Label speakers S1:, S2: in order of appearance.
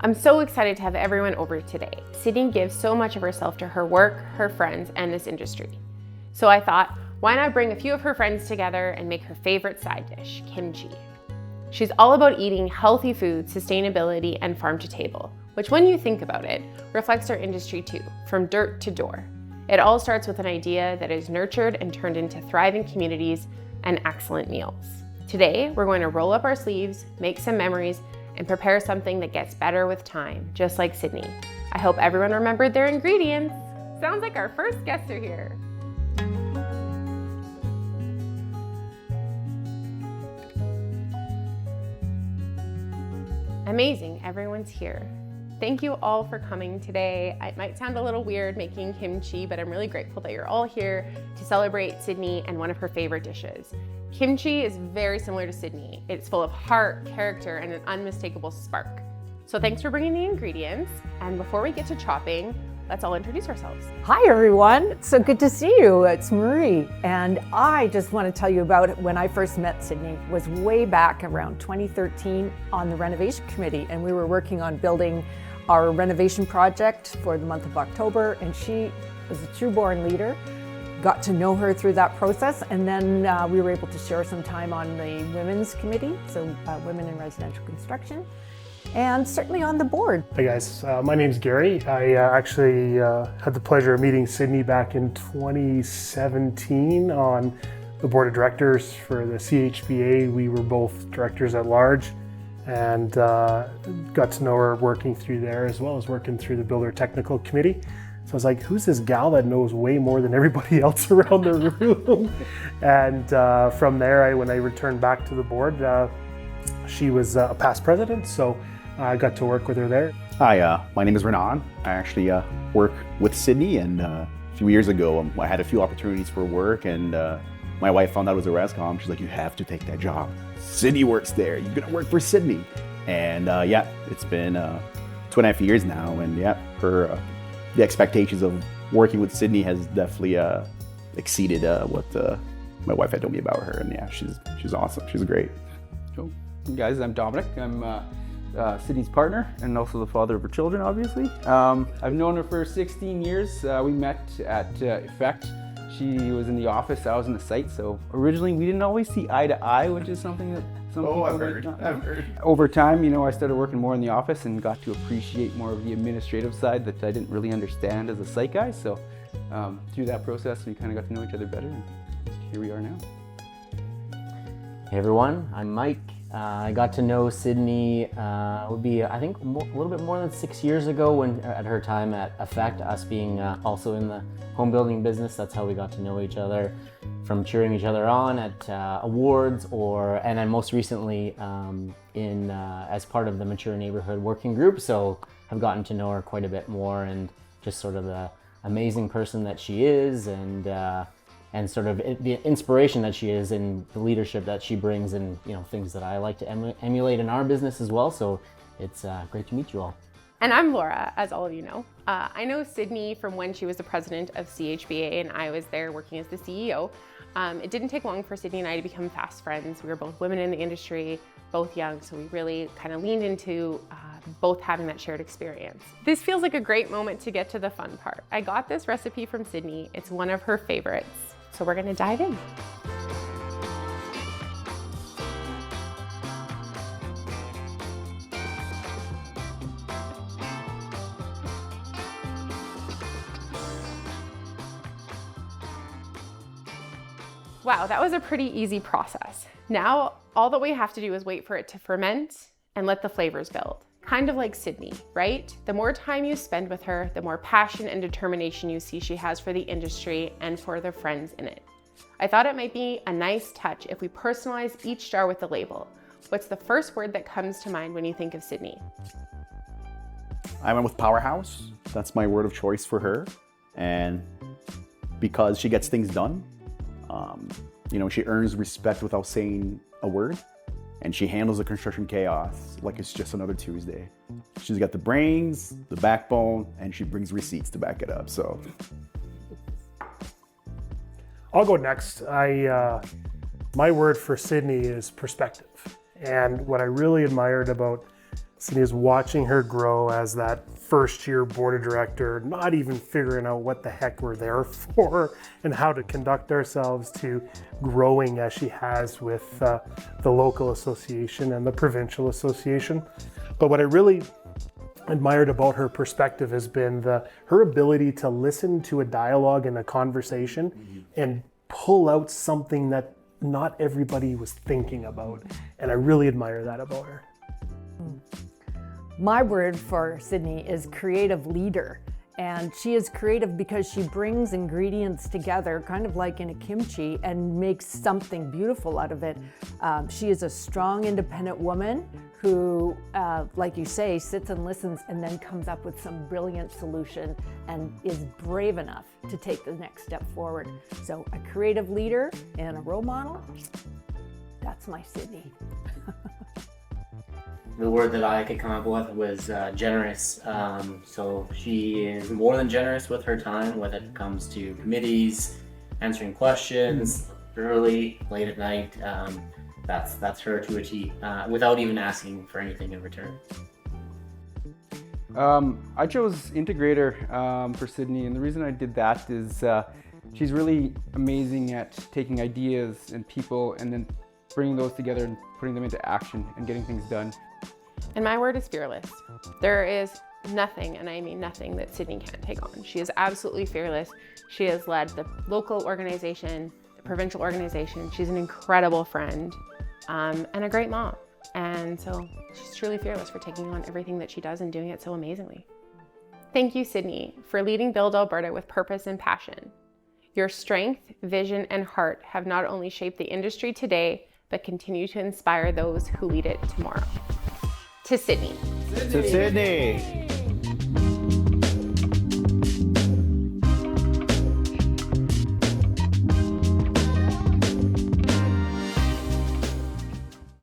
S1: I'm so excited to have everyone over today. Sydney gives so much of herself to her work, her friends, and this industry. So I thought, why not bring a few of her friends together and make her favorite side dish, kimchi. She's all about eating healthy food, sustainability, and farm to table, which when you think about it, reflects our industry too, from dirt to door. It all starts with an idea that is nurtured and turned into thriving communities and excellent meals. Today, we're going to roll up our sleeves, make some memories, and prepare something that gets better with time, just like Sydney. I hope everyone remembered their ingredients. Sounds like our first guests are here. Amazing, everyone's here. Thank you all for coming today. It might sound a little weird making kimchi, but I'm really grateful that you're all here to celebrate Sydney and one of her favorite dishes. Kimchi is very similar to Sydney. It's full of heart, character, and an unmistakable spark. So thanks for bringing the ingredients. And before we get to chopping, let's all introduce ourselves.
S2: Hi everyone, it's so good to see you. It's Marie, and I just want to tell you about when I first met Sydney. It was way back around 2013 on the renovation committee, and we were working on building our renovation project for the month of October, and she was a true born leader. Got to know her through that process, and then we were able to share some time on the women's committee, so women in residential construction, and certainly on the board.
S3: Hey guys, my name's Gary. I actually had the pleasure of meeting Sydney back in 2017 on the board of directors for the CHBA. We were both directors at large, and got to know her working through there as well as working through the Builder Technical Committee. So I was like, who's this gal that knows way more than everybody else around the room? And from there, when I returned back to the board, she was a past president, so I got to work with her there.
S4: Hi, my name is Renan. I actually work with Sydney, and a few years ago, I had a few opportunities for work, and my wife found out it was a ResCom. She's like, you have to take that job. Sydney works there. You're gonna work for Sydney. And yeah, it's been 2.5 years now, and yeah, the expectations of working with Sydney has definitely exceeded what my wife had told me about her. And yeah, she's awesome. She's great.
S5: Cool. Guys, I'm Dominic. I'm Sydney's partner and also the father of her children, obviously. I've known her for 16 years. We met at Effect. She was in the office, I was in the site, so originally we didn't always see eye to eye, which is something that
S4: I've heard.
S5: Over time, you know, I started working more in the office and got to appreciate more of the administrative side that I didn't really understand as a site guy. So through that process, we kind of got to know each other better, and here we are now.
S6: Hey everyone, I'm Mike. I got to know Sydney, would be I think a little bit more than 6 years ago when at her time at Effect, us being also in the home building business. That's how we got to know each other, from cheering each other on at awards, and then most recently as part of the Mature Neighborhood Working Group. So I've gotten to know her quite a bit more, and just sort of the amazing person that she is, and sort of the inspiration that she is, and the leadership that she brings, and you know, things that I like to emulate in our business as well. So it's great to meet you all.
S1: And I'm Laura, as all of you know. I know Sydney from when she was the president of CHBA and I was there working as the CEO. It didn't take long for Sydney and I to become fast friends. We were both women in the industry, both young, so we really kind of leaned into both having that shared experience. This feels like a great moment to get to the fun part. I got this recipe from Sydney. It's one of her favorites. So we're gonna dive in. Wow, that was a pretty easy process. Now, all that we have to do is wait for it to ferment and let the flavors build. Kind of like Sydney, right? The more time you spend with her, the more passion and determination you see she has for the industry and for the friends in it. I thought it might be a nice touch if we personalize each jar with a label. What's the first word that comes to mind when you think of Sydney?
S4: I went with powerhouse. That's my word of choice for her. And because she gets things done, you know, she earns respect without saying a word, and she handles the construction chaos like it's just another Tuesday. She's got the brains, the backbone, and she brings receipts to back it up, so.
S3: I'll go next. My word for Sydney is perspective. And what I really admired about Sydney is watching her grow as that first year board of director, not even figuring out what the heck we're there for and how to conduct ourselves, to growing as she has with the local association and the provincial association. But what I really admired about her perspective has been her ability to listen to a dialogue and a conversation and pull out something that not everybody was thinking about. And I really admire that about her.
S2: My word for Sydney is creative leader. And she is creative because she brings ingredients together, kind of like in a kimchi, and makes something beautiful out of it. She is a strong, independent woman who, like you say, sits and listens and then comes up with some brilliant solution and is brave enough to take the next step forward. So a creative leader and a role model, that's my Sydney.
S6: The word that I could come up with was generous. So she is more than generous with her time, whether it comes to committees, answering questions, early, late at night. That's her to a T, without even asking for anything in return.
S5: I chose integrator for Sydney, and the reason I did that is she's really amazing at taking ideas and people and then bringing those together and putting them into action and getting things done.
S1: And my word is fearless. There is nothing, and I mean nothing, that Sydney can't take on. She is absolutely fearless. She has led the local organization, the provincial organization. She's an incredible friend and a great mom. And so she's truly fearless for taking on everything that she does and doing it so amazingly. Thank you, Sydney, for leading BILD Alberta with purpose and passion. Your strength, vision, and heart have not only shaped the industry today, but continue to inspire those who lead it tomorrow. To Sydney.
S4: To Sydney.